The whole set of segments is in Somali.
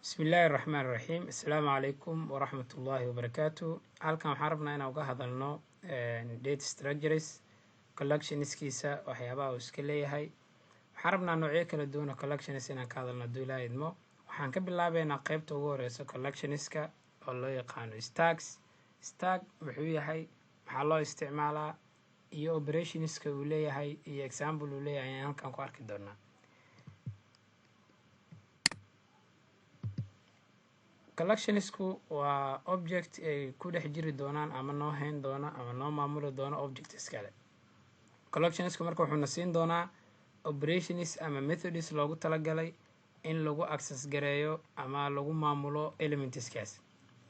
بسم الله الرحمن الرحيم. السلام عليكم ورحمة الله وبركاته. halkan waxaan rabnaa inaan uga hadalno data structures collectionskiisa waxyaabaha uu iska leeyahay. waxaan rabnaa noocyo kala duwan oo collections inaan ka hadalno hadduu ilaahay idmo. waxaan ka bilaabeynaa qaybta ugu horeysa collectionska oo loo yaqaano stacks. stack wuxuu yahay maxaa loo isticmaalaa iyo operationska uu leeyahay iyo example uu leeyahay ayaan halkan ku arki doonaa. collectionsku waa object ay ku dhex jiri doonaan ama noo hayn doona ama noo maamuli doona objects kale. collectionsku marka wuxuuna siin doonaa operations ama methods loogu talagalay in lagu access gareeyo ama lagu maamulo elementskaas.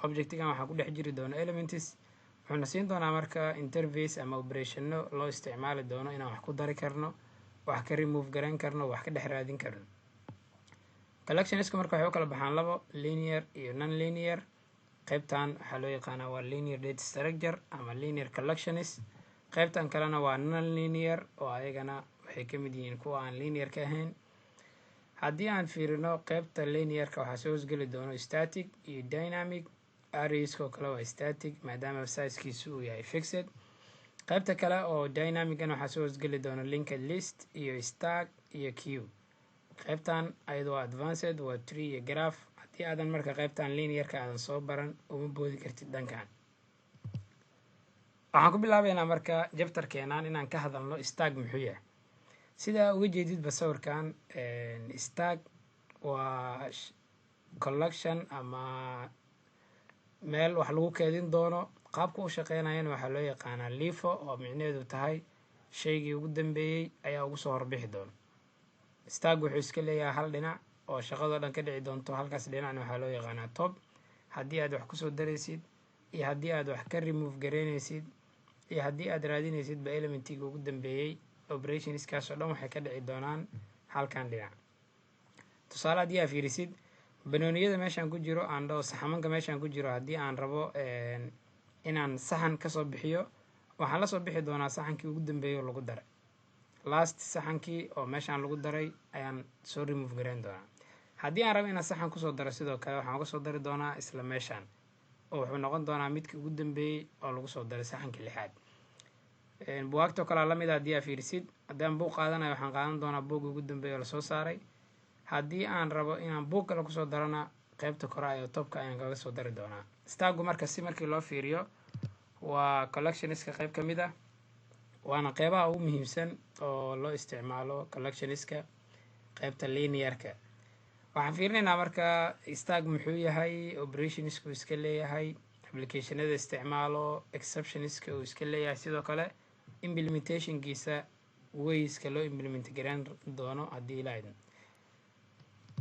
objectigan waxaa ku dhex jiri doona elements, wuxuuna siin doonaa marka interface ama operationno loo isticmaali doono inaan wax ku dari karno, wax ka remove garan karno, wax ka dhex raadin karno. collectionska marka waxay u kala baxaan labo, linear iyo non-linear. qaybtan waxaa loo yaqaanaa waa linear data structure ama linear collections. qaybtan kalena waa non-linear oo ayagana waxay ka mid yihiin kuwa aan linear ka ahayn. haddii aan fiirino qaybta linearka waxaa soo hosgeli doono static iyo dynamic. arrayska oo kale waa static maadaama sizekiisu uu yahay fixed. qaybta kale oo dynamicana waxaa soo hosgeli doono linked list iyo stack iyo queue. qaybtan ayadu waa advanced, waa tree iyo graph. haddii aadan marka qaybtan linearka aadan soo baran uma boodi kartid dhankan. waxaan ku bilaabeynaa marka jabtarkeenaan inaan ka hadalno stack muxuu yahay. sidaa uga jeedidba sawirkan, stack waa collection ama meel wax lagu keedin doono. qaabka u shaqeynayana waxaa loo yaqaanaa lifo oo micnaheedu tahay shaygii ugu dambeeyey ayaa ugu soo horbixi doono. stack wuxuu iska leeyahay hal dhinac oo shaqadoo dhan ka dhici doonto. halkaas dhinacna waxaa loo yaqaanaa top. haddii aad wax kusoo daraysid iyo haddii aad wax ka remove gareynaysid iyo haddii aad raadinaysidba elementiga ugu dambeeyey, operationskaas oo dhan waxay ka dhici doonaan halkan dhinac. tusaale haddii aad fiirisid banooniyada meeshaan ku jiro aandho saxamanka meeshaan ku jiro, haddii aan rabo inaan saxan kasoo bixiyo waxaan lasoo bixi doonaa saxankii ugu dambeeyey oo lagu daray. last saxankii oo meeshaan lagu daray ayaan soo remove gareyn doonaa. haddii aan rabo inaan saxan kusoo daro sidoo kale waxaan uga soo dari doonaa isla meeshaan oo wuxuu noqon doonaa midkii ugu dambeeyey oo lagu soo daray saxankii lixaad. buwaagtoo kalea lamid haddii aa fiirisid, haddii aan buug qaadanayo waxaan qaadan doonaa buugga ugu dambeeyey oo lasoo saaray. haddii aan rabo inaan buug kale kusoo darana qaybta kore ayo topka ayaan kaga soo dari doonaa. stacku marka si markii loo fiiriyo waa collectionska qayb ka mid ah, waana qeybaha ugu muhiimsan oo loo isticmaalo collectionska qaybta linearka. waxaan fiirinaynaa marka stack muxuu yahay, operationsku iska leeyahay, applicationada isticmaalo, exceptionska uu iska leeyahay, sidoo kale implementationkiisa wayska loo implement garan doono haddii ilaahay.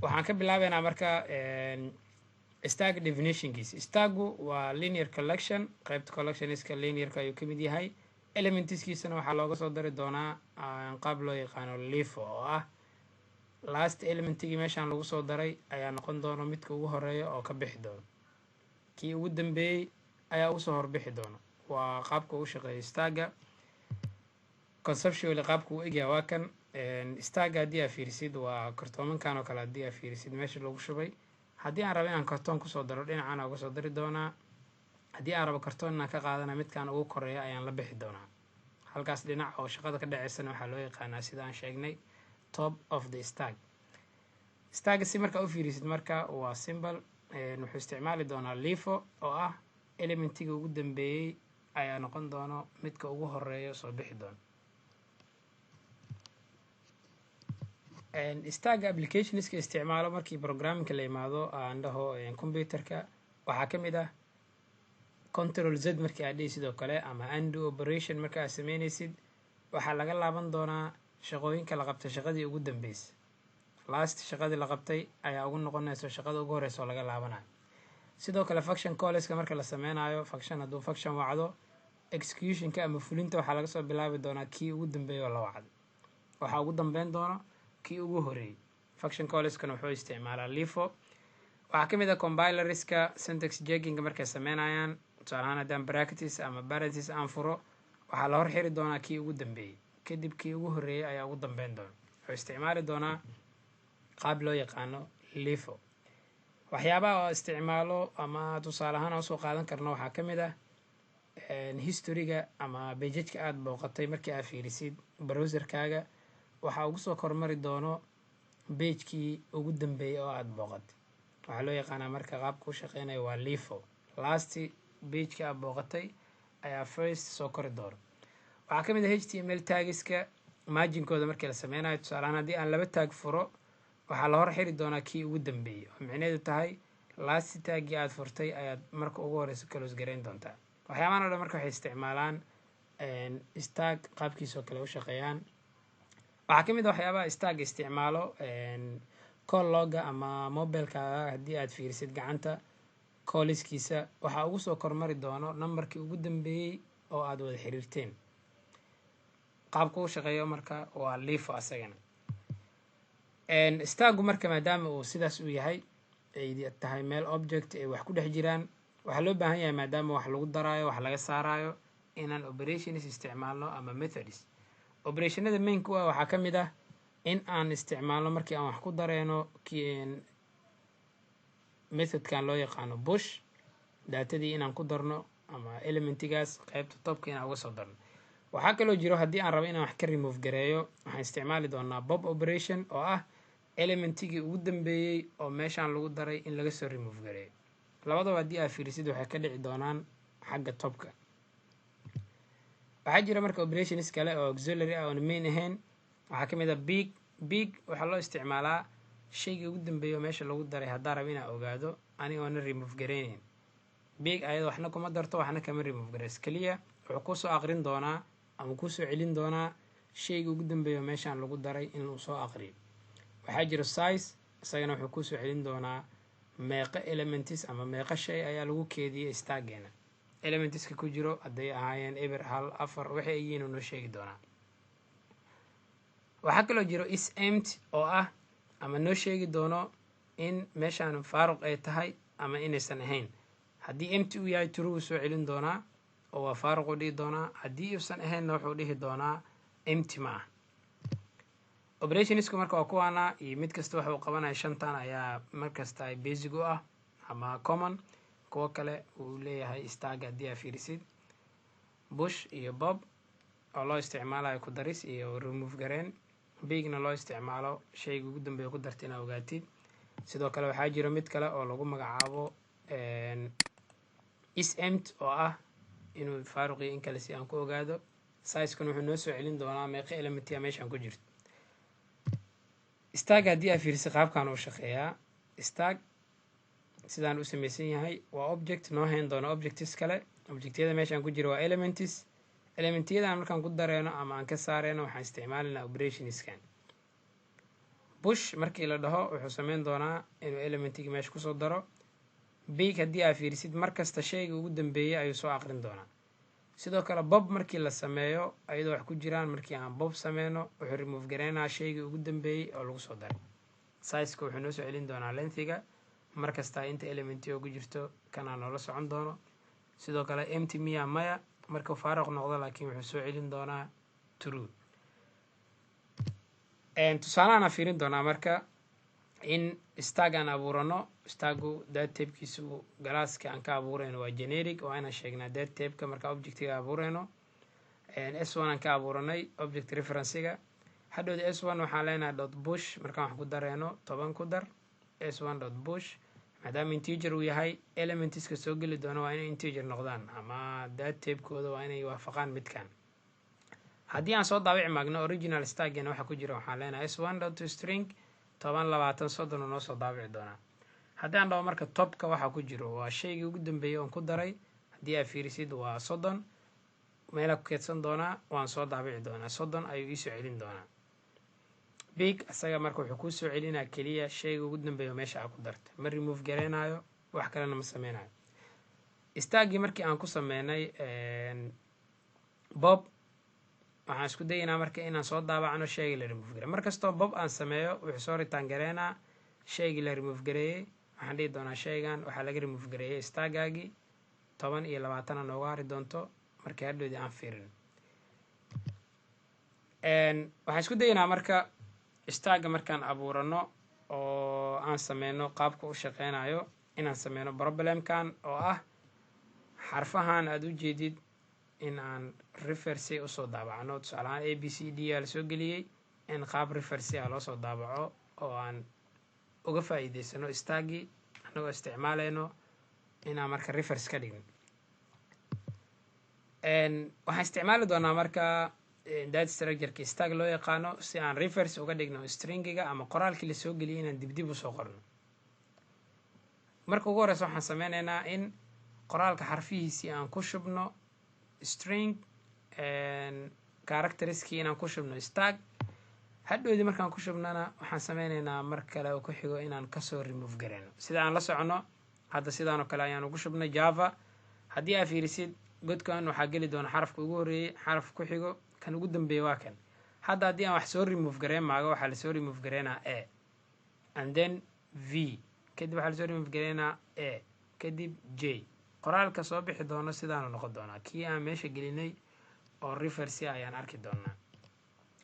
waxaan ka bilaabeynaa marka stack definitionkiisa. stacku waa linear collection. qaybta collectionska linearka ayuu ka mid yahay. elementskiisana waxaa looga soo dari doonaa qaab loo yaqaano lifo oo ah last elementigii meeshaan lagu soo daray ayaa noqon doono midka ugu horeeya oo ka bixi doono. kii ugu dambeeyey ayaa ugu soo horbixi doono. waa qaabka uu shaqeeyo stacka. conceptually qaabka uu egyahay waa kan. stacka haddii aa fiirisid waa kartoomankan oo kale. haddii aa fiirisid meesha lagu shubay, haddii aan rabo inaan kartoon kusoo daro dhinacaan uga soo dari doonaa. haddii aan rabo kartoon inaan ka qaadana midkaan ugu koreeya ayaan la bixi doonaa. halkaas dhinac oo shaqada ka dhaceysana waxaa loo yaqaanaa sida aan sheegnay top of the stack. stacka si markaa u fiirisid marka waa symbol. wuxuu isticmaali doonaa lifo oo ah elementiga ugu dambeeyey ayaa noqon doono midka ugu horeeya soo bixi doono. stacka applicationska isticmaalo markii programmingka la imaado aan dhaho computerka waxaa ka mid ah control z markii aad dhihi sidoo kale ama undo operation marka aad sameynaysid waxaa laga laaban doonaa shaqooyinka la qabtay shaqadii ugu dambeysay. last shaqadii la qabtay ayaa ugu noqonayso shaqada ugu horeysa oo laga laabanayo. sidoo kale function calleska marka la sameynayo function hadduu function wacdo executionka ama fulinta waxaa laga soo bilaabi doonaa kii ugu dambeeyey oo la wacdo. waxaa ugu dambeyn doono kii ugu horeeyey. function calleskana wuxuu isticmaalaa lifo. waxaa ka mid ah compilerska syntax checking markay sameynayaan. tusaale ahaan haddaan brackets ama parentheses aan furo waxaa la hor xiri doonaa kii ugu dambeeyey, kadib kii ugu horeeyey ayaa ugu dambeyn doona. wuxuu isticmaali doonaa qaab loo yaqaano lifo. waxyaabaha oo isticmaalo ama tusaale ahaan usoo qaadan karno waxaa ka mid ah historyga ama bejajka aada booqatay markii aad fiirisid browserkaaga waxaa ugu soo kormari doono bejkii ugu dambeeyay oo aada booqatay waxaa loo yaqaanaa marka qaabka u shaqeynaya waa lifo last bejka aad booqatay ayaa first soo kori doono waxaa ka mid ah html tagiska marginkooda markii la sameynayo tusaalehaan haddii aan 2 taag furo waxaa la hor xiri doonaa kii ugu dambeeyay oo micnaheedu tahay last taggii aad furtay ayaad marka ugu horeysa close gareyn doontaa waxyaabahan oo dhan marka waxay isticmaalaan stag qaabkiisoo kale u shaqeeyaan waxaa ka mid ah waxyaabaha stag isticmaalo call logga ama mobilekaaga haddii aad fiirisid gacanta colliskiisa waxaa ugu soo kormari doono numberkii ugu dambeeyey oo aad wada xiriirteen qaabka u shaqeeyo marka waa lifo asagana stagu marka maadaama uu sidaas u yahay ay tahay meel object ay wax ku dhex jiraan waxaa loo baahan yahay maadaama wax lagu daraayo wax laga saaraayo inaan operations isticmaalno ama methods operationada mainka u ah waxaa ka mid ah in aan isticmaalno markii aan wax ku dareeno methodkan loo yaqaano bush daatadii inaan ku darno ama elementigaas qaybta topka inaan uga soo darno waxaa kaloo jiro haddii aan rabo inaan wax ka remove gareeyo waxaan isticmaali doonaa bob operation oo ah elementigii ugu dambeeyey oo meeshaan lagu daray in laga soo remove gareeyo labadaba haddii aad fiirisid waxay ka dhici doonaan xagga topka waxaa jira marka operations kale oo auxiliary ah oon main ahayn waxaa ka mid ah big waxaa loo isticmaalaa shaygii ugu dambeeya oo meesha lagu daray haddaa raba inaa ogaado anigoona remove gareyneyn big ayada waxna kuma darto waxna kama remove gareys keliya wuxuu kusoo aqrin doonaa ama kusoo celin doonaa shaygii ugu dambeeya oo meeshaan lagu daray inuu soo aqriyo waxaa jiro size isagana wuxuu kusoo celin doonaa meeqa elements ama meeqa shay ayaa lagu keediyey staggeena elementiska ku jiro hadday ahaayeen eber 1 4 waxay yihiin noo sheegi doonaa waxaa kaloo jiro is empty oo ah ama noo sheegi doono in meeshaan faaruq ay tahay ama inaysan ahayn haddii empty uu yahay true soo celin doonaa oo waa faaruq u dhihi doonaa haddii uusan ahaynna wuxuu dhihi doonaa empty ma ah operationisku marka waa kuwaana iyo mid kasta waxa uu qabanaya 5tan ayaa markasta ay basic u ah ama common kuwa kale uu leeyahay stag haddii aad fiirisid bush iyo bob oo loo isticmaalayo ku daris iyo remove gareen bigna loo isticmaalo shayga ugu dambeeya ku darta inaad ogaatid sidoo kale waxaa jiro mid kale oo lagu magacaabo is empty oo ah inuu faaruqiyo in kale si aan ku ogaado sizekuna wuxuu noo soo celin doonaa meeqa elementiya meeshaan ku jirto stag haddii aad fiirisid qaabkan uu shaqeeyaa stag sidaan u samaysan yahay waa object noo hayn doono objects kale objectyada meeshaan ku jira waa elementyadan markaan ku dareeno ama aan ka saareyno waxaan isticmaalinaa operationskan bush markii la dhaho wuxuu sameyn doonaa inuu elementigii meesha kusoo daro big haddii aad fiirisid markasta shayga ugu dambeeyay ayuu soo aqrin doonaa sidoo kale bob markii la sameeyo ayadoo wax ku jiraan markii aan bob sameyno wuxuu remove gareynaa shaygii ugu dambeeyey oo lagu soo daray sizeka wuxuu noo soo celin doonaa lengthiga markasta inta elementi oo ku jirto kanaa noola socon doono sidoo kale empty miya maya markuu faaruq noqdo laakiin wuxuu soo celin doonaa true tusaalahaan fiirin doonaa marka in stag aan abuurano stagu databkiisu galaaska aan ka abuureyno waa generic oo inaan sheegnaa databka marka objectiga abuureyno s1 aan ka abuuranay object referencega hadhowda s1 waxaan leenahay dot bush markaan wax ku dareeno 10 ku dar s1 dot bush maadaama integer uu yahay elementiska soo geli doono waa inay integer noqdaan ama databkooda waa inay waafaqaan midkan haddii aan soo daabici maagno original staggeena waxa ku jira waxaan leenahay s1 dot string 10 20 30 noo soo daabici doonaa haddii aan dhaho marka topka waxa ku jiro waa shaygii ugu dambeeyay oon ku daray haddii aad fiirisid waa 30 meela ku keedsan doonaa waan soo daabici doonaa 30 ayuu iisoo celin doonaa big asaga marka wuxuu kuu soo celinaa keliya shayga ugu dambeeya meesha aa ku darta ma remove gareynayo wax kalena ma sameynayo staggii markii aan ku sameynay bob waxaan isku dayaynaa marka inaan soo daabacno shaygii la remove gareey markastoo bob aan sameeyo wuxuu soo ritaan gareynaa shaygii la remove gareeyey waxaan dhihi doonaa shaygan waxaa laga remove gareeyey staggaagii 10 iyo 20 nooga hari doonto markii hadhowdii aan fiirin waxaan isku dayaynaa marka stagga markaan abuurano oo aan sameyno qaabka u shaqeynayo inaan sameyno problemkan oo ah xarfahan aad u jeedid in aan reference usoo daabacno. tusaale ahaan abcd aa lasoo geliyey in qaab reference loo soo daabaco oo aan uga faa'iideysano stagii anagoo isticmaaleyno inaan marka reference ka dhigno. waxaan isticmaali doonaa marka data structure stag loo yaqaano si aan reference uga dhigno stringiga ama qoraalkii lasoo geliyay inaan dib usoo qorno. marka ugu horeysa waxaan sameyneynaa in qoraalka xarfihiisii aan ku shubno string characteriskii inaan ku shubno stag. hadhowdii markaan ku shubnana waxaan sameyneynaa mar kale oo ku xigo inaan kasoo remove gareyno. sida aan la socono hadda sidaan oo kale ayaan ugu shubnay java. haddii aa fiirisid godkan waxaa geli doona xarafka ugu horeeyey, xaraf ku xigo, kan ugu dambeeya waa kan. hadda haddii aan wax soo remove gareyn maago waxaa lasoo remove gareynaa a and then v, kadib waxaa lasoo remove gareynaa a kadib j. qoraalka soo bixi doono sidaanu noqon doonaa kii aan meesha gelinay oo reference ayaan arki doonaa.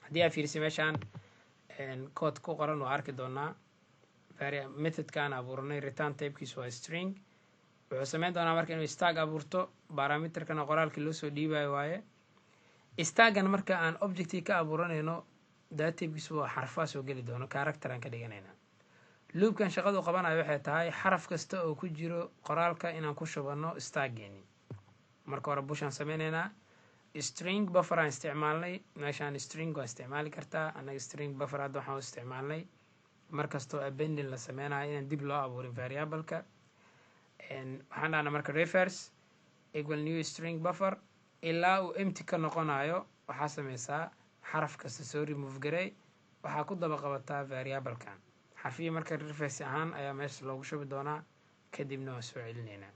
haddii aa fiirisay meeshaan code ku qoran waa arki doonaa. methodkaan abuuranay return typekiisu waa string. wuxuu sameyn doonaa marka inuu stag abuurto. parameterkana qoraalkii loo soo dhiibayo waaye. stagan marka aan objectii ka abuuranayno data typekiisu waa xarfaa soo geli doono, character aan ka dhiganayna. loopkan shaqadu qabanayo waxay tahay xaraf kasta oo ku jiro qoraalka inaan ku shubano staggeeni. marka hore bushaan sameyneynaa string buffer aan isticmaalnay. meeshaan string waa isticmaali kartaa. anaga string buffer hadda waxaan u isticmaalnay markastoo abending la sameynayo inaan dib loo abuurin variableka. waxaan dhahna marka reverse equal new string buffer ilaa uu empty ka noqonayo. waxaa sameysaa xaraf kasta soo remove garey, waxaa ku daba qabataa variablekan. xarfihii marka reference ahaan ayaa meesha loogu shubi doonaa, kadibna waan soo celineynaa.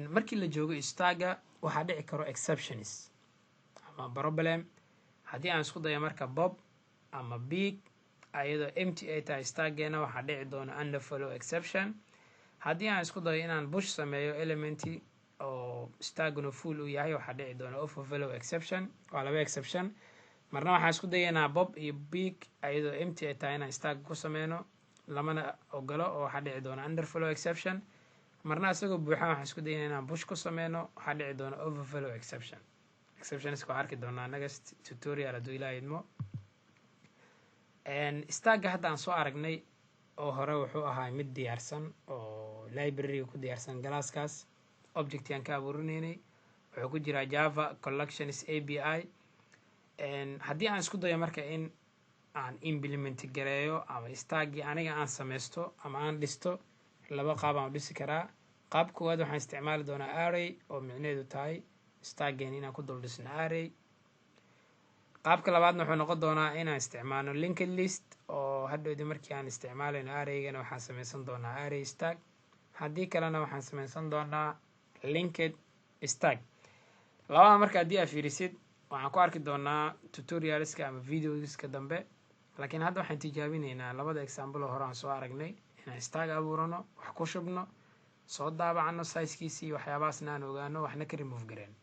markii la joogo staga waxaa dhici karo exceptions ama problem. haddii aan isku dayo marka bob ama big ayadoo empty ay tahay staggeena waxaa dhici doona underfollow exception. haddii aan isku dayo inaan bush sameeyo elementi oo staguna full uu yahay waxaa dhici doona overfollow exception. waa laba exception. marna waxaan isku dayaynaa bob iyo big ayadoo empty ay tahay inaan stag ku sameyno, lamana ogolo oo waxaa dhici doona underfollow exception. marna isagoo buuxaan waxaan isku dayaynaa inaan bush ku sameyno, waxaa dhici doona overfollow exception. exceptionska waa arki doonaa next tutorial hadduu ilaaha idmo. stagga hadda aan soo aragnay oo hore wuxuu ahaa mid diyaarsan oo libraryga ku diyaarsan galaaskaas objecti aan ka abuurinaynay. wuxuu ku jiraa java collections api. haddii aan isku dayo marka in aan implement gareeyo ama staggii aniga aan sameysto ama aan dhisto, laba qaab aan u dhisi karaa. qaab koowaad waxaan isticmaali doonaa array oo micneheedu tahay staggeen inaan ku dul dhisno array. qaabka labaadna wuxuu noqon doonaa inaan isticmaalno linked list oo hadhowdii markii aan isticmaalayno arraygana waxaan sameysan doonaa array stag. haddii kalena waxaan sameysan doonaa linked stag. labada marka haddii aa fiirisid waxaan ku arki doonaa tutorialska ama videoska dambe. laakiin hadda waxaan tijaabineynaa labada example oo hore aan soo aragnay inaan stag abuurano, wax ku shubno, soo daabacno sizekiisi iyo waxyaabahaasna aan ogaano, waxna ka remove gareen.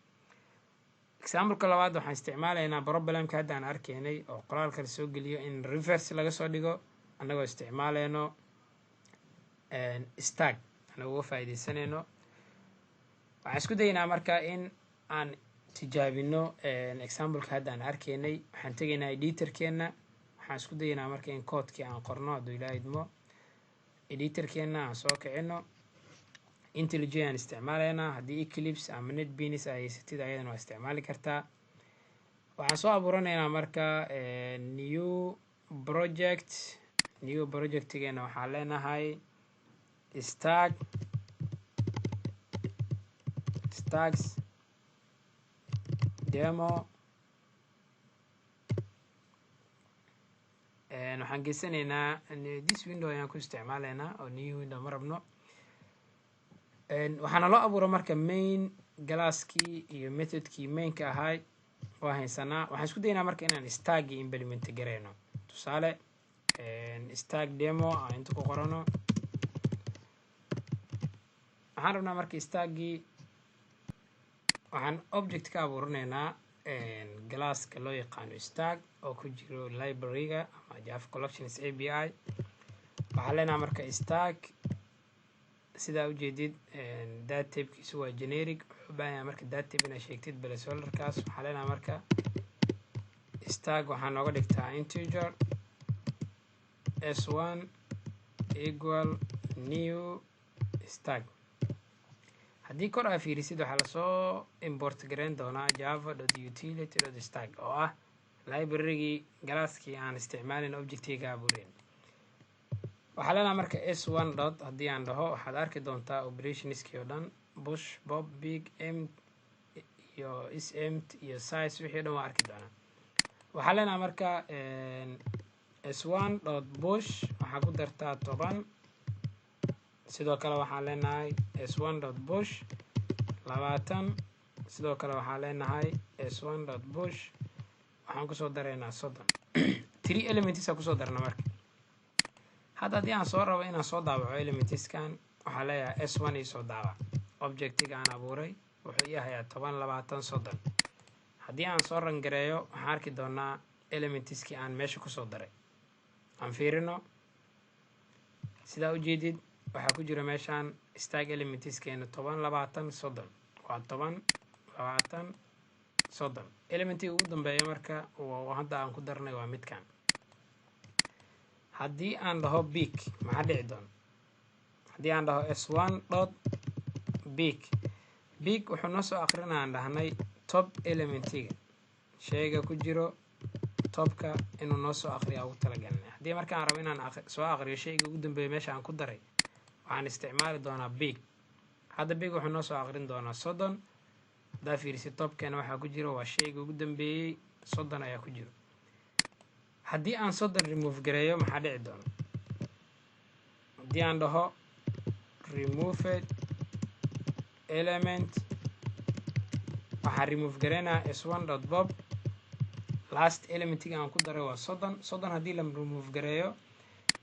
exampleka labaad waxaan isticmaalaynaa problemka hadda aan arkaynay oo qoraalka la soo geliyo in reverse laga soo dhigo annagoo isticmaaleyno stag anagoo uga faa'iideysanayno. waxaan isku dayaynaa marka in aan tijaabino exampleka hadda aan arkaynay. waxaan tegaynaa editorkeena, waxaan isku dayaynaa marka in codekii aan qorno hadduu ilaaha idmo. editorkeena aan soo kicino, IntelliJ aan isticmaalaynaa. haddii Eclipse ama NetBeans ay haysatid ayadana waa isticmaali kartaa. waxaan soo abuuranaynaa marka new projectgeena waxaan leenahay stags demo. waxaan geysanaynaa this window ayaan ku isticmaalaynaa oo new window ma rabno. waxaana loo abuura marka main galaaskii iyo methodkii mainka ahay waa haysanaa. waxaan isku dayaynaa marka inaan staggii implement gareyno. tusaale stag demo aan inta ku qorano. waxaan rabnaa marka staggii waxaan object ka abuuranaynaa galaaska loo yaqaano stag oo ku jiro libraryga ama java collections api. waxaa leenahay marka stack sidaa ujeedid data typekiisu waa generic wuxuu u baahan yahay marka data type inaad sheegtid placeholderkaas waxaa leenahay marka stack waxaa nooga dhigtaa integer s1 equal new stack haddii kor aa fiirisid waxaa lasoo import gareyn doonaa java.utility.stack oo ah librarygii galaaskii aan isticmaalin objectiga abuurin waxaa leenahay marka s1 dot haddii aan dhaho waxaad arki doontaa operationskii oo dhan bush bob big m iyo ismt iyo size wixii o dhan waa arki doonaa waxaa leenahay marka s1 dot bush waxaa ku dartaa 10 sidoo kale waxaan leenahay s1 dot bush 20 sidoo kale waxaan leenahay s1 dot bush waxaan kusoo dareynaa 30 3 elements kusoo darna marka hadda haddii aan soo rabo inaan soo daabaco elementskan waxaa leeyahay s1 isoo daabac objectiga aan abuuray wuxuu yahay 10 20 30 haddii aan soo rangareeyo waxaan arki doonaa elementskii aan meesha kusoo daray aan fiirino sidaa ujeedid waxaa ku jira meeshaan stack elementskeena 10 20 30 waa 10 20 30 elementiga ugu dambeeya marka hadda aan ku darnay waa midkan haddii aan dhaho big maxaa dhici doona haddii aan dhaho s1 dot big wuxuu noo soo akrinaa aan dhahnay top elementiga shayga ku jiro topka inuu noo soo akriya ugu talagalnay haddii markaan rabo inaan soo akriyo shayga ugu dambeeya meesha aan ku daray waxaan isticmaali doonaa big hadda big wuxuu noo soo akrin doonaa 30 haddaa fiirisi topkeena waxaa ku jiro waa shayga ugu dambeeyey 30 ayaa ku jiro haddii aan 30 remove gareeyo maxaa dhici doona haddii aan dhaho removed element waxaan remove gareynaa s1 dot bob last elementiga aan ku daray waa 30 haddii la remove gareeyo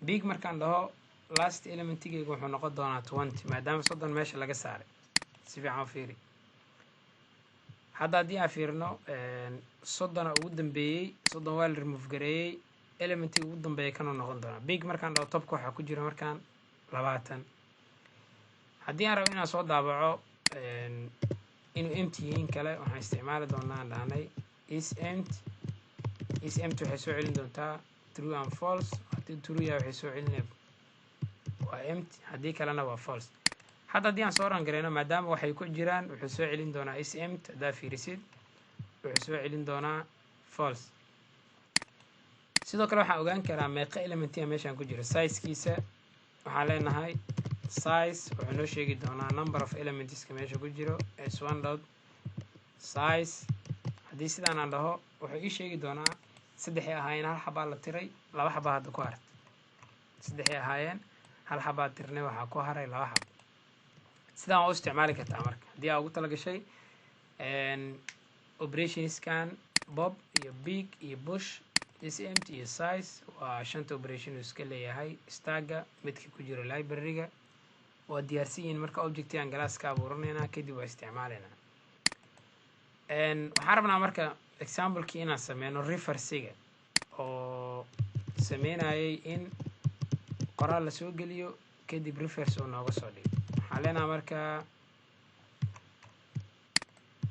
big markaan dhaho last elementigeyga wuxuu noqon doonaa 20 maadaama 30 meesha laga saaray si fiican u fiiri hadda haddii aan fiirno 30 ugu dambeeyey 30 waa la remove gareeyey elementiga ugu dambeeya kanuu noqon doonaa big markaan dhaho topka waxaa ku jira markaan 20 haddii aan rabo inaan soo daabaco inuu empty yihiin kale waxaan isticmaali doonaa aan dhahnay ismt waxay soo celin doontaa true and false haddii true yahay waxay soo celinaya waa empty haddii kalena waa false hadda haddii aan soo rangareyno maadaama waxay ku jiraan wuxuu soo celin doonaa ismt haddaa fiirisid wuxuu soo celin doonaa false sidoo kale waxaan ogaan karaa meeqa elementiga meeshaan ku jiro sizekiisa waxaan leenahay size wuxuu noo sheegi doonaa number of elementska meesha ku jiro s1 dot size haddii sidaan aan dhaho wuxuu ii sheegi doonaa 3 ahaayeen hal xabaa la tiray 2 xabaa hadda ku hartay 3 ahaayeen hal xabaa tirnay waxaa ku haray 2 xab sidaan waa u isticmaali kartaa marka haddii aa ugu talagashay operationskan bob iyo big iyo bush smt iyo size waa 5 operation iska leeyahay stagga midka ku jiro libraryga waa diyaarsan yihiin marka objectigan galaaska abuuranayna kadib waa isticmaalaynaa waxaan rabnaa marka examplekii inaan sameyno refersiga oo sameynayay in qoraal lasoo geliyo kadib reference oo nooga soo dhigo waxaan leenahay marka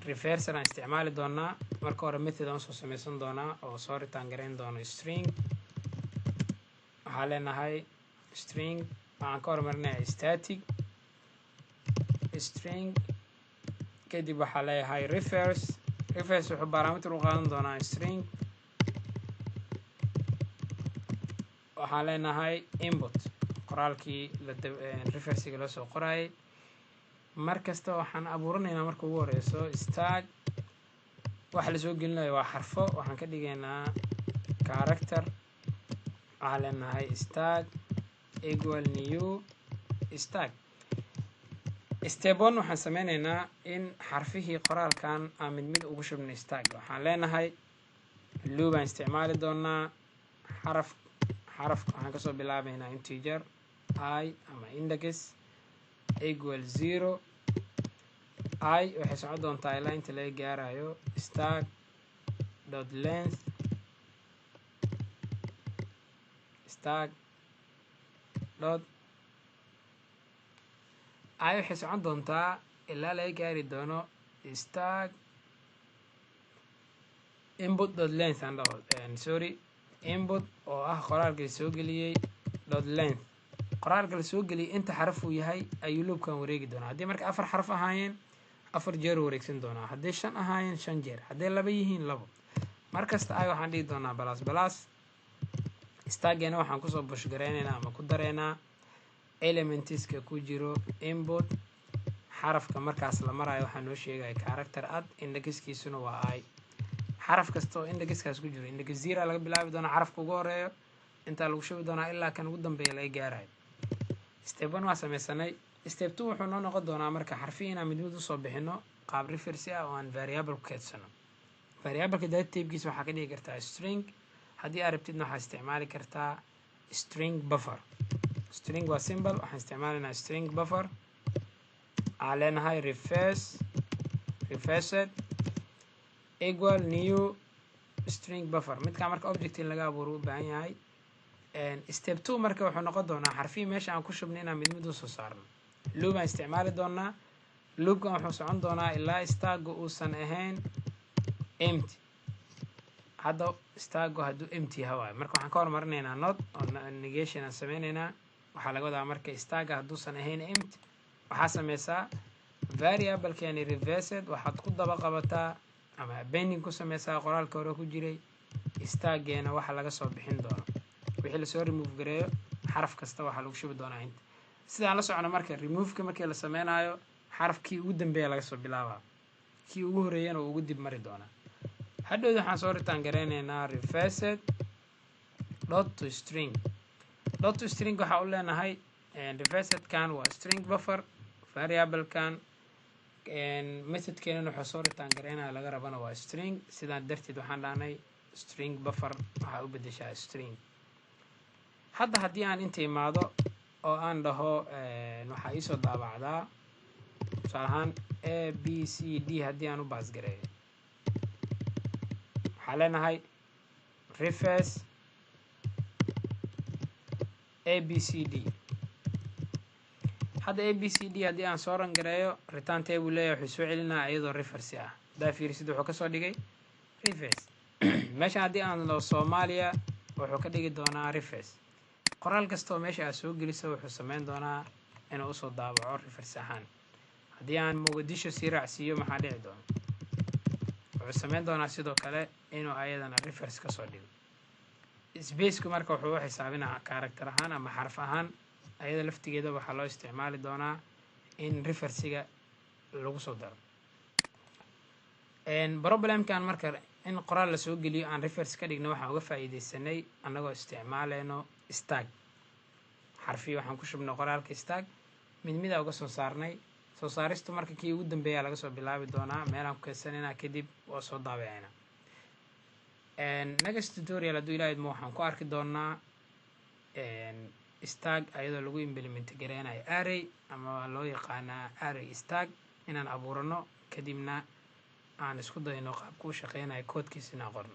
reference aan isticmaali doonaa marka hore method aan soo sameysan doonaa oo soo return gareyn doono string waxaan leenahay string waxaan ka hormarinayaa static string kadib waxaa leeyahay reference wuxuu parameter u qaadan doonaa string waxaan leenahay input qoraalkii referencega loo soo qorayay markasta waxaan abuuranaynaa marka ugu horeyso stack waxa la soo gelinayo waa xarfo waxaan ka dhigaynaa character waxaan leenahay stack equal new stack step 1 waxaan sameynaynaa in xarfihii qoraalkan aan mid ugu shubnay stack waxaan leenahay loop aan isticmaali doonaa xarafka waxaan kasoo bilaabaynaa integer I ama index equal 0 I waxay socon doontaa ilaa inta laga gaarayo stack dot dot ay waxay socon doontaa ilaa laga gaari doono stack input dot length and sorry input oo ah qoraalka soo geliyay dot length qoraalka la soo geliyay inta xaraf uu yahay ayuu loopkan wareegi doonaa. haddii marka 4 xaraf ahaayeen 4 jeer wareegsan doonaa, haddii 5 ahaayeen 5 jeer, haddii 2 yihiin 2. markasta ay waxaan dhihi doonaa plus stackgeena waxaan kusoo bush gareynaynaa ama ku dareynaa elementiska ku jiro input xarafka markaas la marayo waxaa noo sheegaya character add indexkiisuna waa I. xaraf kasta oo indexkaas ku jiro index 0 laga bilaabi doonaa xarafka ugu horeeyo inta lagu shubi doonaa ilaa kan ugu dambeeya laga gaarayo. step 1 waa sameysanay. step 2 wuxuu noo noqon doonaa marka xarfiina mid mid u soo bixino qaab reference ah oo aan variable ku keedsano. variable-ka data type-kiisa waxaa ka dhigi kartaa string, haddii aad rabtidna waxaa isticmaali kartaa string buffer. string waa symbol, waxaan isticmaalaynaa string buffer. aan leenahay refaced equal new string buffer. midkaa marka object in laga abuuro u baahan yahay. step 2 marka wuxuu noqon doonaa xarfii meesha aan ku shubnay inaan mid mid u soo saarno. loop aan isticmaali doonaa. loopkan wuxuu socon doonaa ilaa stack uusan ahayn empty. hadda stack hadduu empty yahay marka waxaan ka hormarinaynaa not oo negation aan sameynaynaa. waxaa laga wadaa marka stack hadduusan ahayn empty waxaa sameysaa variable-keeni reversed waxaad ku daba qabataa ama appending ku sameysaa qoraalka hore ku jiray stack-geena waxa laga soo bixin doono. wixii lasoo remove gareeyo xaraf kasta waxaa lagu shubi doonaa inta. sidaan la socono marka remove-ka markii la sameynayo xarafkii ugu dambeeya laga soo bilaabaa, kii ugu horeeyana uu ugu dib mari doonaa. hadhow waxaan soo ritaan gareynaynaa reversed dot to string. dot to string waxaa u leenahay reversed kan waa string buffer, variable kan methodkeena wuxuu soo ritaan gareynaya laga rabana waa string. sidaan darteed waxaan dhahnay string buffer waxaa u bedeshaa string. hadda haddii aan inta imaado oo aan dhaho waxaa iisoo daabacdaa tusaale ahaan a b c d haddii aan u baas gareeyo waxaa leenahay reverse a b c d. hadda a b c d haddii aan soo rangareeyo return table leeyahay wuxuu soo celinaa iyadoo reverse ah. haddaa fiirisid wuxuu kasoo dhigay reverse. meeshan haddii aan loo Soomaaliya wuxuu ka dhigi doonaa reverse. qoraal kasta oo meesha aad soo geliso wuxuu sameyn doonaa inuu usoo daabaco reverse ahaan. haddii aan Mogadisho sii raacsiiyo maxaa dhici doona? wuxuu sameyn doonaa sidoo kale inuu ayadana reverse kasoo dhigo. space-ku marka wuxuu u xisaabinaa character ahaan ama xarf ahaan. ayada laftigeeda waxaa loo isticmaali doonaa in reverse-ga lagu soo daro. problem-kan marka in qoraal la soo geliyo aan reverse ka dhigno waxaan uga faa'iideysanay annagoo isticmaaleyno stack. xarfii waxaan ku shubnay qoraalka stack mid mid uga soo saarnay. soo saaristu marka kii ugu dambeeya laga soo bilaabi doonaa meelaan ku keedsanayna kadib waa soo daabaceena. next tutorial hadduu ilaahay idmo waxaan ku arki doonaa stack ayadoo lagu implement gareynayo array ama loo yaqaanaa array stack inaan abuurano kadibna aan isku dayno qaabka u shaqeynayo koodkiisina qorno.